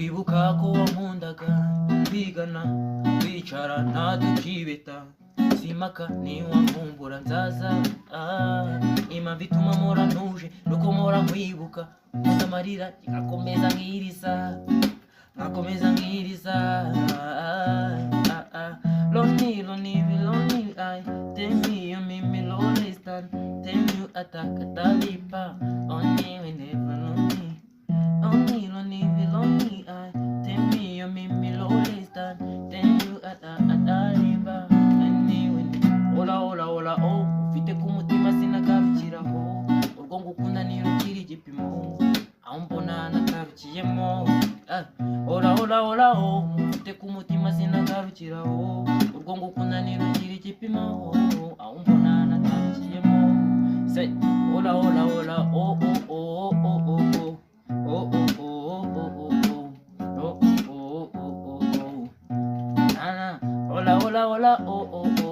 uribuka ko wankundaga twigana twicarana tukibeta simaka niwankumbura nzaza impamvu ituma mpora ntuje nuko mpora nkwibuka mpoza amarira ngakomeza nkiriza lonely lonely I tell me you make me lonely stand tell you attack talipa only whenever lonely I tell me you make me lonely stand tell you attack talipa only when hola oh ufite ku mutima sinagarukiraho urwo ngukunda nirukira igipimo aho mbona natarukiyemo hola oh ufite ku mutima sinagarukiraho urwo ngukunda nirukira igipimo aho mbona natarukiyemo say hola oh hola oh